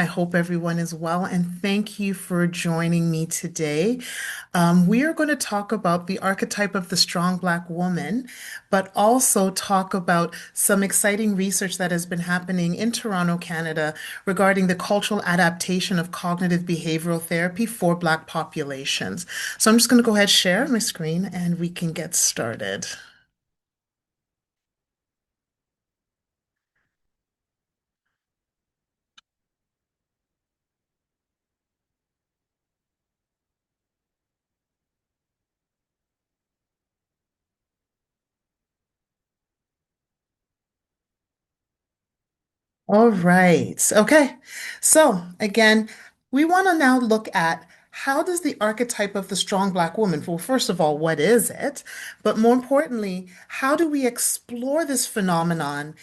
I hope everyone is well, and thank you for joining me today. We are going to talk about the archetype of the strong Black woman, but also talk about some exciting research that has been happening in Toronto, Canada, regarding the cultural adaptation of cognitive behavioral therapy for Black populations. So I'm just going to go ahead, share my screen, and we can get started. All right. Okay. So again, we want to now look at how does the archetype of the strong Black woman, well, first of all, what is it? But more importantly, how do we explore this phenomenon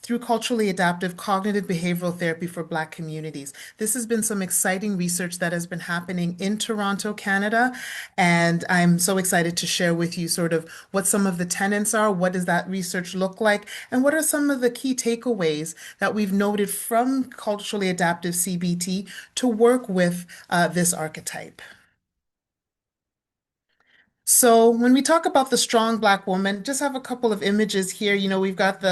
through culturally adaptive cognitive behavioral therapy for Black communities? This has been some exciting research that has been happening in Toronto, Canada, and I'm so excited to share with you sort of what some of the tenets are, what does that research look like, and what are some of the key takeaways that we've noted from culturally adaptive CBT to work with this archetype. So when we talk about the strong Black woman, just have a couple of images here. We've got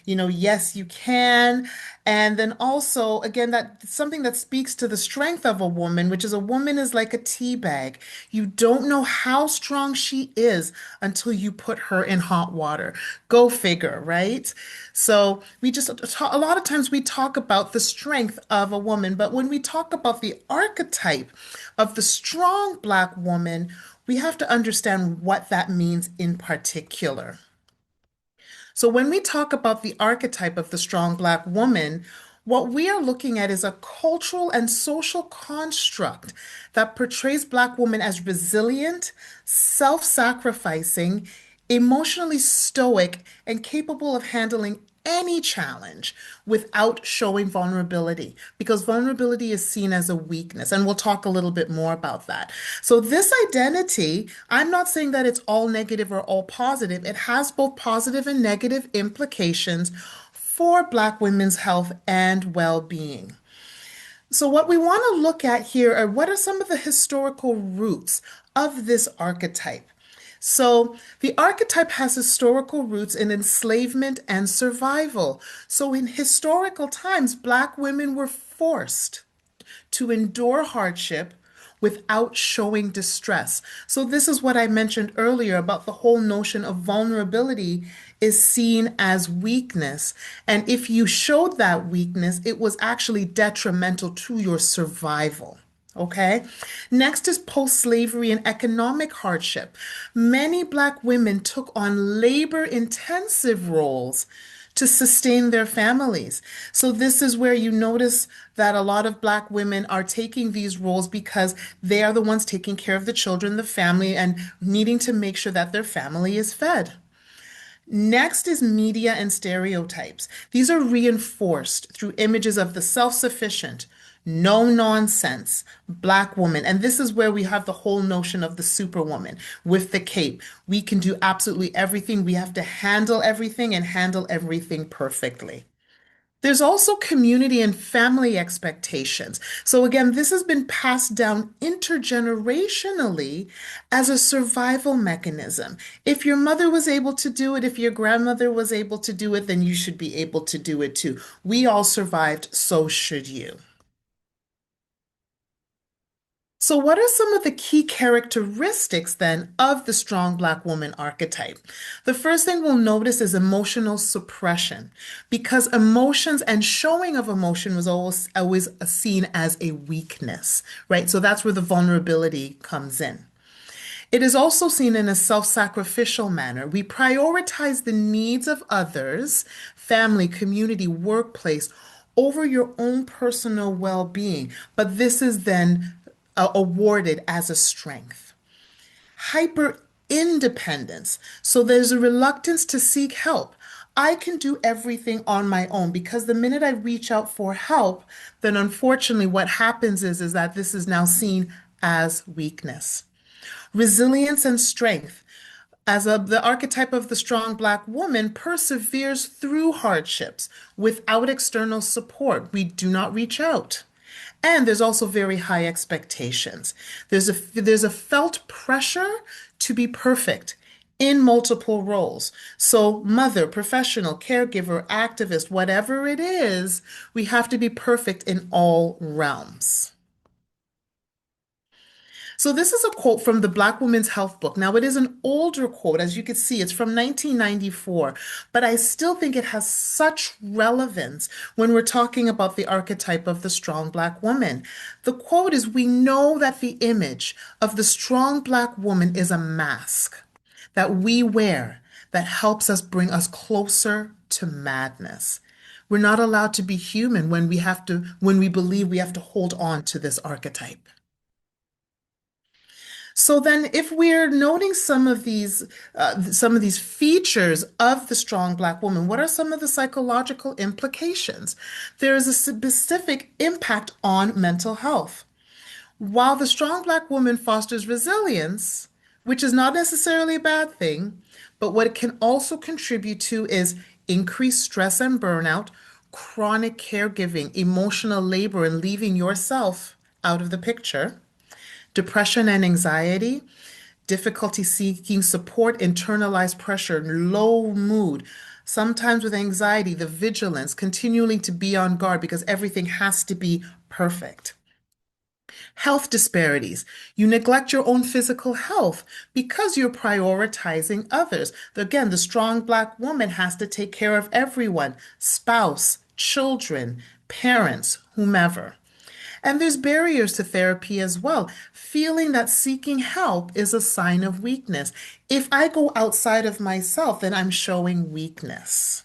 yes, you can. And then also, again, that something that speaks to the strength of a woman, which is a woman is like a tea bag. You don't know how strong she is until you put her in hot water. Go figure, right? So we just a lot of times we talk about the strength of a woman, but when we talk about the archetype of the strong Black woman, we have to understand what that means in particular. So, when we talk about the archetype of the strong Black woman, what we are looking at is a cultural and social construct that portrays Black women as resilient, self-sacrificing, emotionally stoic, and capable of handling any challenge without showing vulnerability, because vulnerability is seen as a weakness. And we'll talk a little bit more about that. So, this identity, I'm not saying that it's all negative or all positive, it has both positive and negative implications for Black women's health and well being. So, what we want to look at here are what are some of the historical roots of this archetype. So, the archetype has historical roots in enslavement and survival. So, in historical times, Black women were forced to endure hardship without showing distress. So this is what I mentioned earlier about the whole notion of vulnerability is seen as weakness. And if you showed that weakness, it was actually detrimental to your survival. Okay. Next is post-slavery and economic hardship. Many Black women took on labor-intensive roles to sustain their families. So this is where you notice that a lot of Black women are taking these roles because they are the ones taking care of the children, the family, and needing to make sure that their family is fed. Next is media and stereotypes. These are reinforced through images of the self-sufficient, no nonsense, Black woman. And this is where we have the whole notion of the superwoman with the cape. We can do absolutely everything. We have to handle everything and handle everything perfectly. There's also community and family expectations. So again, this has been passed down intergenerationally as a survival mechanism. If your mother was able to do it, if your grandmother was able to do it, then you should be able to do it too. We all survived, so should you. So, what are some of the key characteristics then of the strong Black woman archetype? The first thing we'll notice is emotional suppression, because emotions and showing of emotion was always seen as a weakness, right? So that's where the vulnerability comes in. It is also seen in a self-sacrificial manner. We prioritize the needs of others, family, community, workplace, over your own personal well-being. But this is then awarded as a strength. Hyper independence. So there's a reluctance to seek help. I can do everything on my own because the minute I reach out for help, then unfortunately what happens is that this is now seen as weakness. Resilience and strength. The archetype of the strong Black woman perseveres through hardships without external support. We do not reach out. And there's also very high expectations. There's a felt pressure to be perfect in multiple roles. So, mother, professional, caregiver, activist, whatever it is, we have to be perfect in all realms. So this is a quote from the Black Women's Health book. Now, it is an older quote, as you can see, it's from 1994, but I still think it has such relevance when we're talking about the archetype of the strong Black woman. The quote is, "We know that the image of the strong Black woman is a mask that we wear that helps us bring us closer to madness. We're not allowed to be human when we believe we have to hold on to this archetype." So then, if we're noting some of these features of the strong Black woman, what are some of the psychological implications? There is a specific impact on mental health. While the strong Black woman fosters resilience, which is not necessarily a bad thing, but what it can also contribute to is increased stress and burnout, chronic caregiving, emotional labor, and leaving yourself out of the picture, depression and anxiety, difficulty seeking support, internalized pressure, low mood, sometimes with anxiety, the vigilance, continuing to be on guard because everything has to be perfect. Health disparities. You neglect your own physical health because you're prioritizing others. Again, the strong Black woman has to take care of everyone, spouse, children, parents, whomever. And there's barriers to therapy as well. Feeling that seeking help is a sign of weakness. If I go outside of myself, then I'm showing weakness.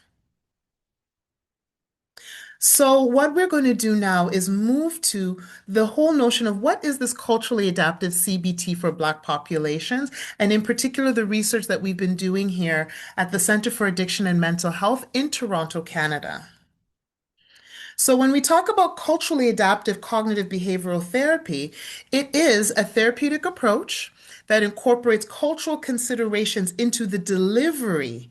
So, what we're going to do now is move to the whole notion of what is this culturally adaptive CBT for Black populations, and in particular, the research that we've been doing here at the Center for Addiction and Mental Health in Toronto, Canada. So, when we talk about culturally adaptive cognitive behavioral therapy, it is a therapeutic approach that incorporates cultural considerations into the delivery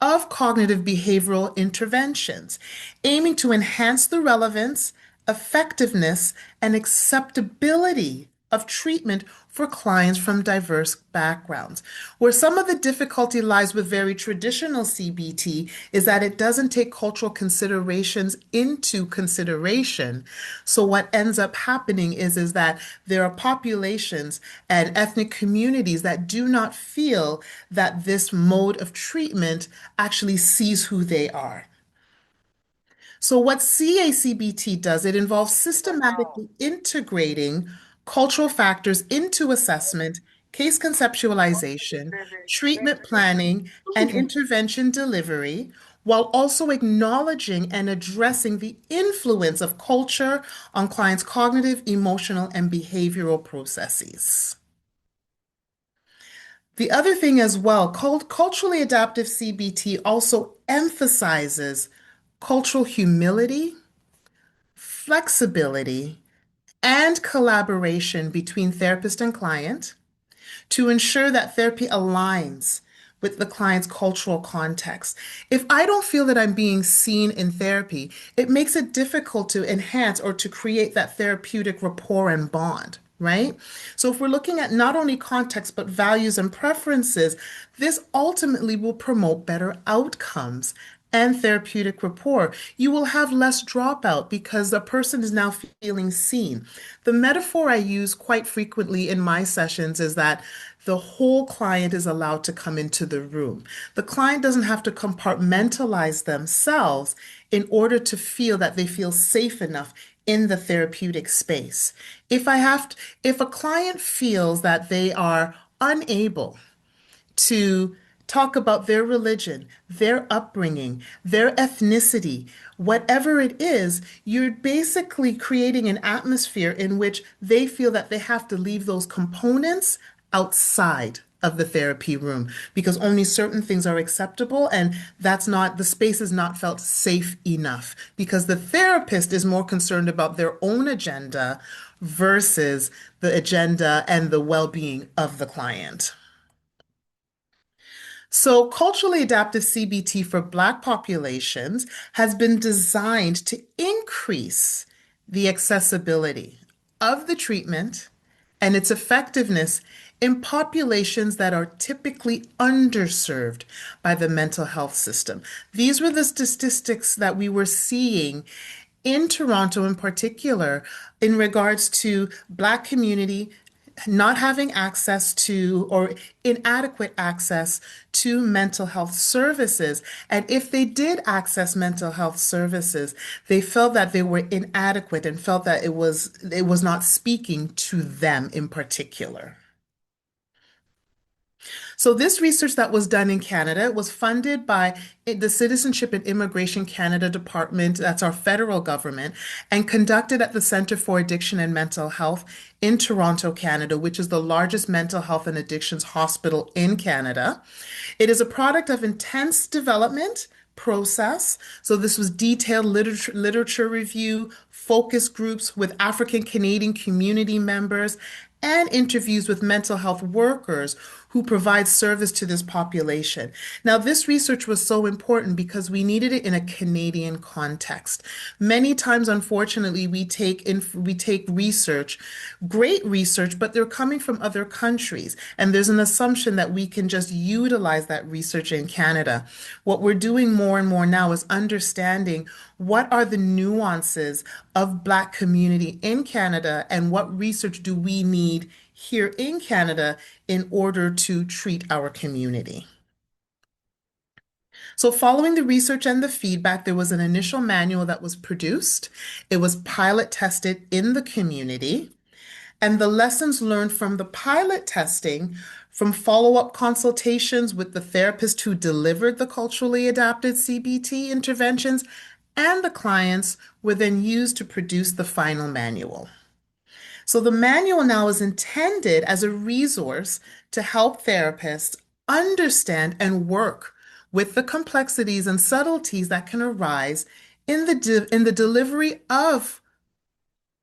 of cognitive behavioral interventions, aiming to enhance the relevance, effectiveness, and acceptability of treatment for clients from diverse backgrounds. Where some of the difficulty lies with very traditional CBT is that it doesn't take cultural considerations into consideration. So what ends up happening is that there are populations and ethnic communities that do not feel that this mode of treatment actually sees who they are. So what CA-CBT does, it involves systematically integrating cultural factors into assessment, case conceptualization, treatment planning, and intervention delivery, while also acknowledging and addressing the influence of culture on clients' cognitive, emotional, and behavioral processes. The other thing as well, culturally adaptive CBT also emphasizes cultural humility, flexibility, and collaboration between therapist and client to ensure that therapy aligns with the client's cultural context. If I don't feel that I'm being seen in therapy, it makes it difficult to enhance or to create that therapeutic rapport and bond. Right? So, if we're looking at not only context but values and preferences, this ultimately will promote better outcomes and therapeutic rapport. You will have less dropout because the person is now feeling seen. The metaphor I use quite frequently in my sessions is that the whole client is allowed to come into the room. The client doesn't have to compartmentalize themselves in order to feel that they feel safe enough in the therapeutic space. If a client feels that they are unable to talk about their religion, their upbringing, their ethnicity, whatever it is, you're basically creating an atmosphere in which they feel that they have to leave those components outside of the therapy room because only certain things are acceptable and the space is not felt safe enough because the therapist is more concerned about their own agenda versus the agenda and the well-being of the client. So, culturally adaptive CBT for Black populations has been designed to increase the accessibility of the treatment and its effectiveness in populations that are typically underserved by the mental health system. These were the statistics that we were seeing in Toronto in particular in regards to Black community not having access to or inadequate access to mental health services. And if they did access mental health services, they felt that they were inadequate and felt that it was not speaking to them in particular. So this research that was done in Canada was funded by the Citizenship and Immigration Canada Department, that's our federal government, and conducted at the Centre for Addiction and Mental Health in Toronto, Canada, which is the largest mental health and addictions hospital in Canada. It is a product of intense development process. So this was detailed literature review, focus groups with African Canadian community members, and interviews with mental health workers who provide service to this population. Now, this research was so important because we needed it in a Canadian context. Many times, unfortunately, we take research, great research, but they're coming from other countries, and there's an assumption that we can just utilize that research in Canada. What we're doing more and more now is understanding what are the nuances of Black community in Canada and what research do we need here in Canada in order to treat our community. So, following the research and the feedback, there was an initial manual that was produced. It was pilot tested in the community. And the lessons learned from the pilot testing, from follow-up consultations with the therapist who delivered the culturally adapted CBT interventions, and the clients were then used to produce the final manual. So the manual now is intended as a resource to help therapists understand and work with the complexities and subtleties that can arise in the delivery of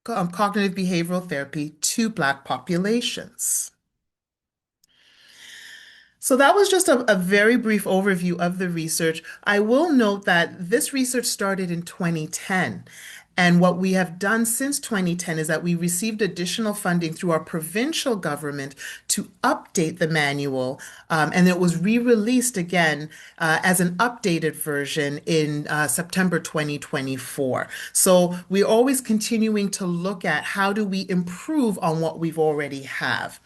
cognitive behavioral therapy to Black populations. So that was just a very brief overview of the research. I will note that this research started in 2010. And what we have done since 2010 is that we received additional funding through our provincial government to update the manual. And it was re-released again as an updated version in September 2024. So we're always continuing to look at how do we improve on what we've already have.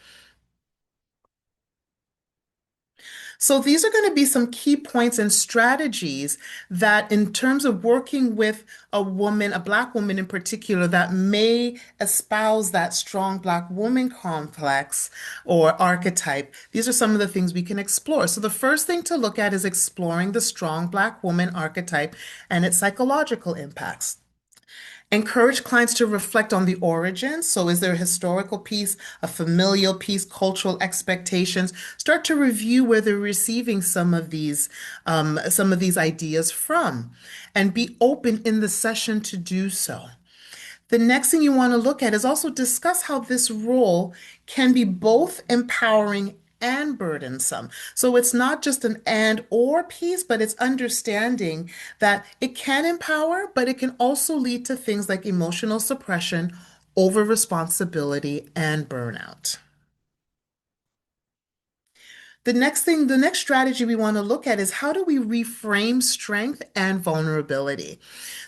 So these are going to be some key points and strategies that in terms of working with a woman, a Black woman in particular, that may espouse that strong Black woman complex or archetype, these are some of the things we can explore. So the first thing to look at is exploring the strong Black woman archetype and its psychological impacts. Encourage clients to reflect on the origins. So, is there a historical piece, a familial piece, cultural expectations? Start to review where they're receiving some of these ideas from, and be open in the session to do so. The next thing you want to look at is also discuss how this role can be both empowering and burdensome. So it's not just an and or piece, but it's understanding that it can empower, but it can also lead to things like emotional suppression, over responsibility, and burnout. The next strategy we want to look at is how do we reframe strength and vulnerability?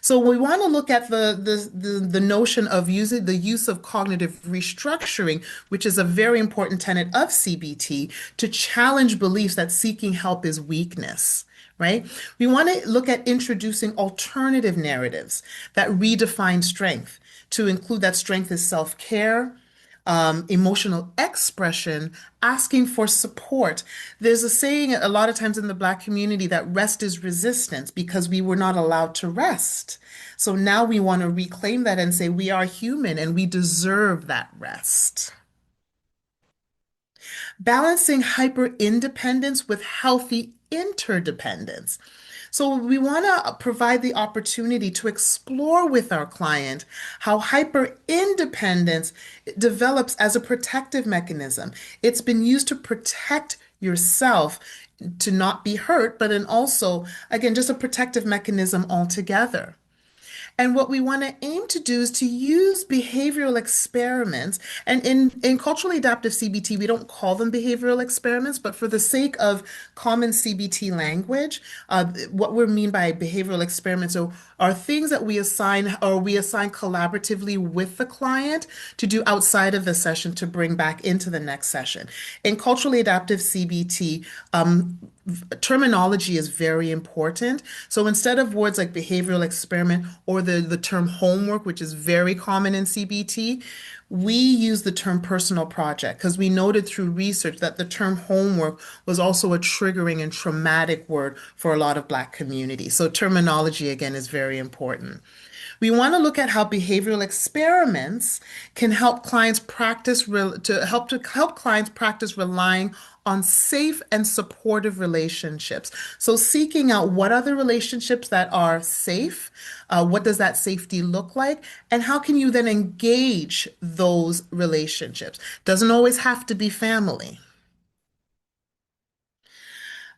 So we want to look at the notion of using the use of cognitive restructuring, which is a very important tenet of CBT, to challenge beliefs that seeking help is weakness. Right? We want to look at introducing alternative narratives that redefine strength to include that strength is self-care, emotional expression, asking for support. There's a saying a lot of times in the Black community that rest is resistance because we were not allowed to rest. So now we want to reclaim that and say we are human and we deserve that rest. Balancing hyper independence with healthy interdependence. So we want to provide the opportunity to explore with our client how hyper independence develops as a protective mechanism. It's been used to protect yourself to not be hurt, but then also, again, just a protective mechanism altogether. And what we want to aim to do is to use behavioral experiments. And in culturally adaptive CBT, we don't call them behavioral experiments, but for the sake of common CBT language, what we mean by behavioral experiments are things that we assign collaboratively with the client to do outside of the session to bring back into the next session. In culturally adaptive CBT, terminology is very important. So instead of words like behavioral experiment or the term homework, which is very common in CBT, we use the term personal project because we noted through research that the term homework was also a triggering and traumatic word for a lot of Black communities. So terminology, again, is very important. We want to look at how behavioral experiments can help clients help clients practice relying on safe and supportive relationships. So seeking out what are the relationships that are safe, what does that safety look like, and how can you then engage those relationships? Doesn't always have to be family.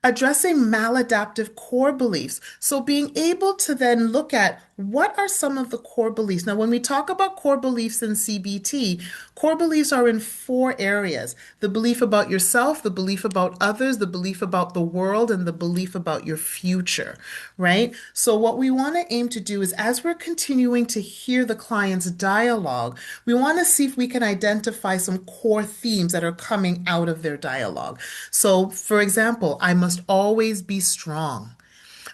Addressing maladaptive core beliefs. So being able to then look at what are some of the core beliefs. Now, when we talk about core beliefs in CBT, core beliefs are in four areas: the belief about yourself, the belief about others, the belief about the world, and the belief about your future, right? So what we want to aim to do is as we're continuing to hear the client's dialogue, we want to see if we can identify some core themes that are coming out of their dialogue. So, for example, I must always be strong.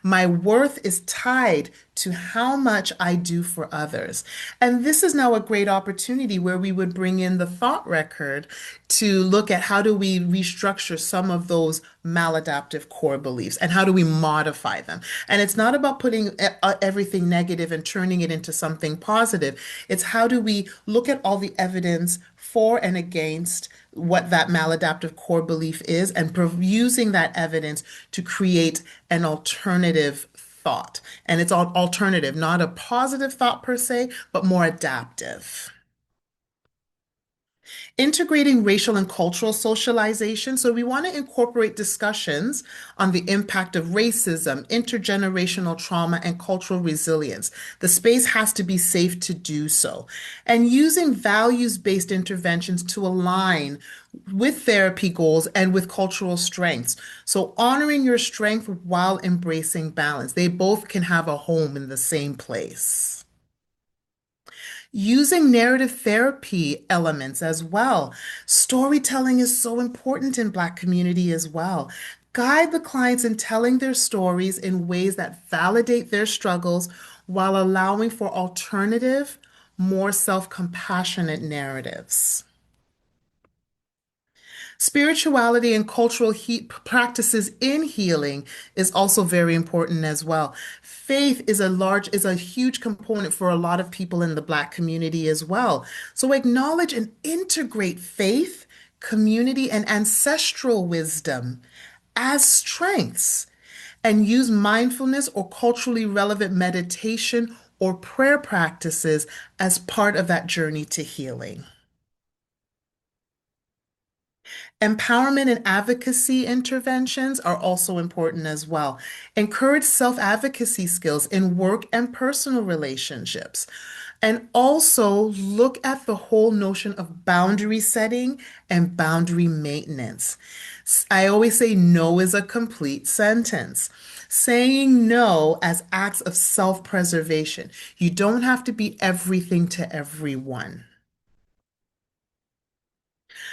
My worth is tied to how much I do for others. And this is now a great opportunity where we would bring in the thought record to look at how do we restructure some of those maladaptive core beliefs and how do we modify them. And it's not about putting everything negative and turning it into something positive. It's how do we look at all the evidence for and against what that maladaptive core belief is and using that evidence to create an alternative thought. And it's all alternative, not a positive thought per se, but more adaptive. Integrating racial and cultural socialization. So we want to incorporate discussions on the impact of racism, intergenerational trauma, and cultural resilience. The space has to be safe to do so. And using values-based interventions to align with therapy goals and with cultural strengths. So honoring your strength while embracing balance. They both can have a home in the same place. Using narrative therapy elements as well. Storytelling is so important in Black community as well. Guide the clients in telling their stories in ways that validate their struggles while allowing for alternative, more self-compassionate narratives. Spirituality and cultural practices in healing is also very important as well. Faith is a huge component for a lot of people in the Black community as well. So acknowledge and integrate faith, community, and ancestral wisdom as strengths and use mindfulness or culturally relevant meditation or prayer practices as part of that journey to healing. Empowerment and advocacy interventions are also important as well. Encourage self-advocacy skills in work and personal relationships. And also look at the whole notion of boundary setting and boundary maintenance. I always say no is a complete sentence. Saying no as acts of self-preservation. You don't have to be everything to everyone.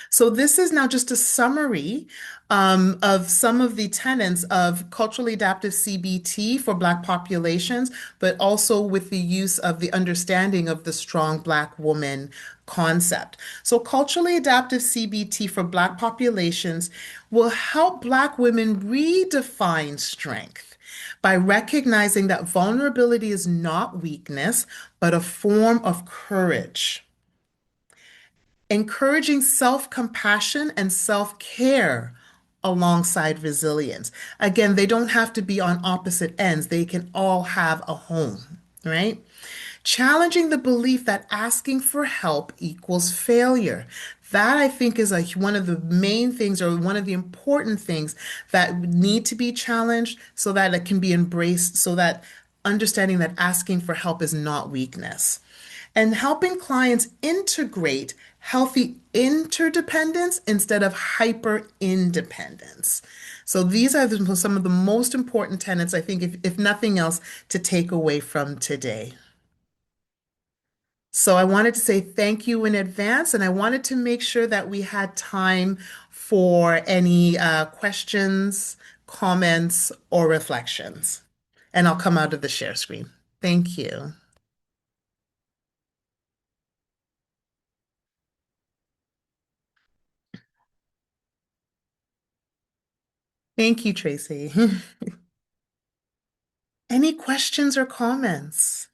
So this is now just a summary of some of the tenets of culturally adaptive CBT for Black populations, but also with the use of the understanding of the strong Black woman concept. So culturally adaptive CBT for Black populations will help Black women redefine strength by recognizing that vulnerability is not weakness, but a form of courage, encouraging self-compassion and self-care alongside resilience. Again, they don't have to be on opposite ends. They can all have a home, right? Challenging the belief that asking for help equals failure. That I think is one of the main things or one of the important things that need to be challenged so that it can be embraced, so that understanding that asking for help is not weakness, and helping clients integrate healthy interdependence instead of hyper independence. So these are some of the most important tenets, I think, if nothing else, to take away from today. So I wanted to say thank you in advance, and I wanted to make sure that we had time for any questions, comments, or reflections. And I'll come out of the share screen. Thank you. Thank you, Tracy. Any questions or comments?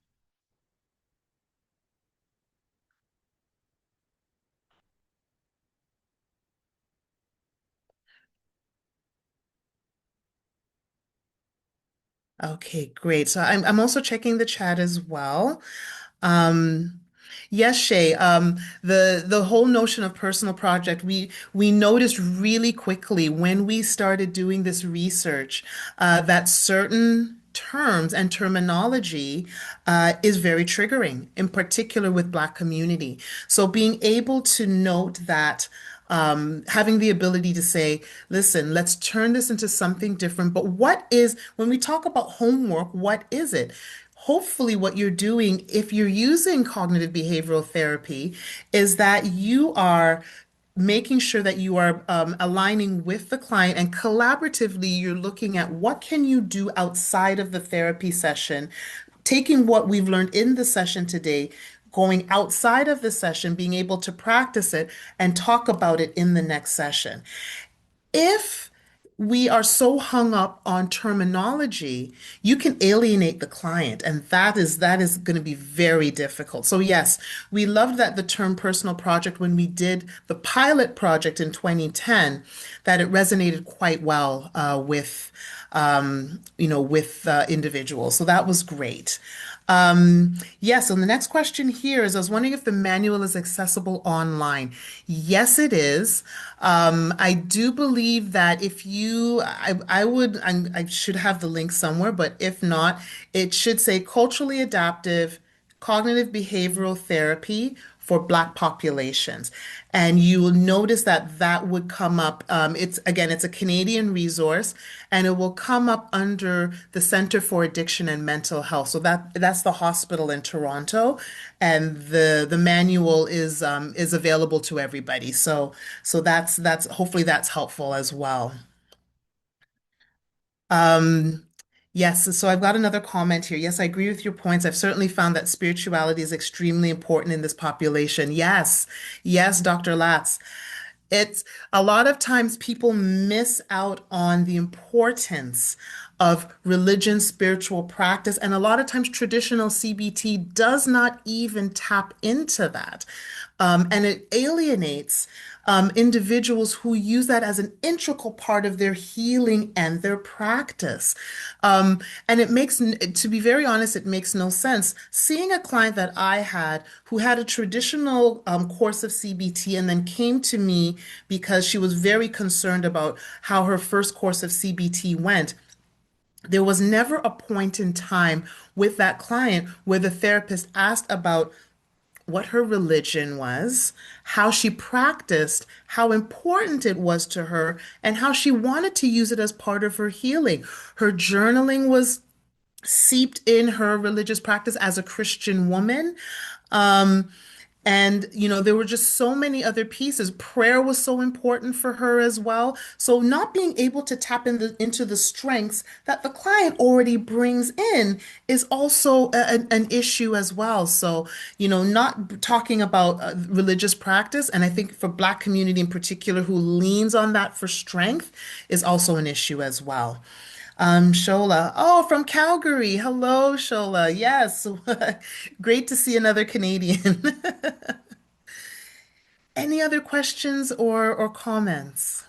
Okay, great. So I'm also checking the chat as well. Um, yes, Shay. The whole notion of personal project, we noticed really quickly when we started doing this research that certain terms and terminology is very triggering, in particular with Black community. So being able to note that. Having the ability to say, listen, let's turn this into something different. But what is, when we talk about homework, what is it? Hopefully, what you're doing, if you're using cognitive behavioral therapy, is that you are making sure that you are aligning with the client and collaboratively you're looking at what can you do outside of the therapy session, taking what we've learned in the session today, going outside of the session, being able to practice it and talk about it in the next session. If we are so hung up on terminology, you can alienate the client, and that is going to be very difficult. So yes, we loved that the term personal project when we did the pilot project in 2010, that it resonated quite well with individuals. So that was great. Yes, and the next question here is, I was wondering if the manual is accessible online. Yes, it is. I do believe that if you, I should have the link somewhere, but if not, it should say culturally adaptive cognitive behavioral therapy for Black populations. And you will notice that that would come up. It's again, it's a Canadian resource, and it will come up under the Center for Addiction and Mental Health. So that's the hospital in Toronto, and the manual is available to everybody. So that's hopefully that's helpful as well. Um, yes, so I've got another comment here. Yes, I agree with your points. I've certainly found that spirituality is extremely important in this population. Yes, yes, Dr. Latz. It's a lot of times people miss out on the importance of religion, spiritual practice, and a lot of times traditional CBT does not even tap into that. And it alienates individuals who use that as an integral part of their healing and their practice. And it makes, to be very honest, it makes no sense. Seeing a client that I had who had a traditional course of CBT and then came to me because she was very concerned about how her first course of CBT went. There was never a point in time with that client where the therapist asked about what her religion was, how she practiced, how important it was to her, and how she wanted to use it as part of her healing. Her journaling was seeped in her religious practice as a Christian woman. Um, and there were just so many other pieces. Prayer was so important for her as well. So not being able to tap into the strengths that the client already brings in is also an issue as well. So not talking about religious practice, and I think for Black community in particular, who leans on that for strength, is also an issue as well. Shola. Oh, from Calgary. Hello, Shola. Yes. Great to see another Canadian. Any other questions or comments?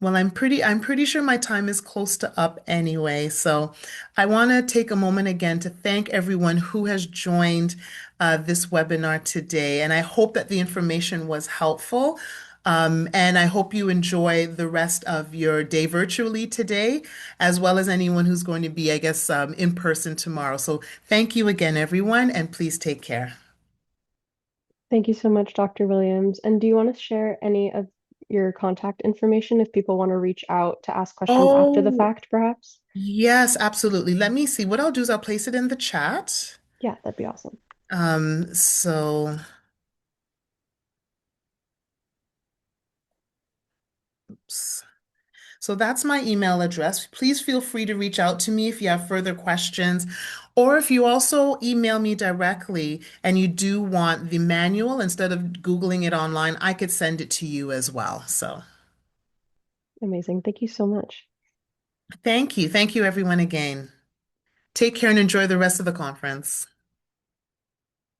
Well, I'm pretty sure my time is close to up anyway. So I want to take a moment again to thank everyone who has joined this webinar today. And I hope that the information was helpful. And I hope you enjoy the rest of your day virtually today, as well as anyone who's going to be, I guess, in person tomorrow. So thank you again, everyone, and please take care. Thank you so much, Dr. Williams. And do you want to share any of your contact information if people want to reach out to ask questions after the Oh, fact, perhaps? yes, absolutely. Let me see. What I'll do is I'll place it in the chat. Yeah, that'd be awesome. So, oops. So that's my email address. Please feel free to reach out to me if you have further questions, or if you also email me directly and you do want the manual instead of Googling it online, I could send it to you as well. So Amazing. Thank you so much. thank you. Thank you, everyone, again. Take care and enjoy the rest of the conference.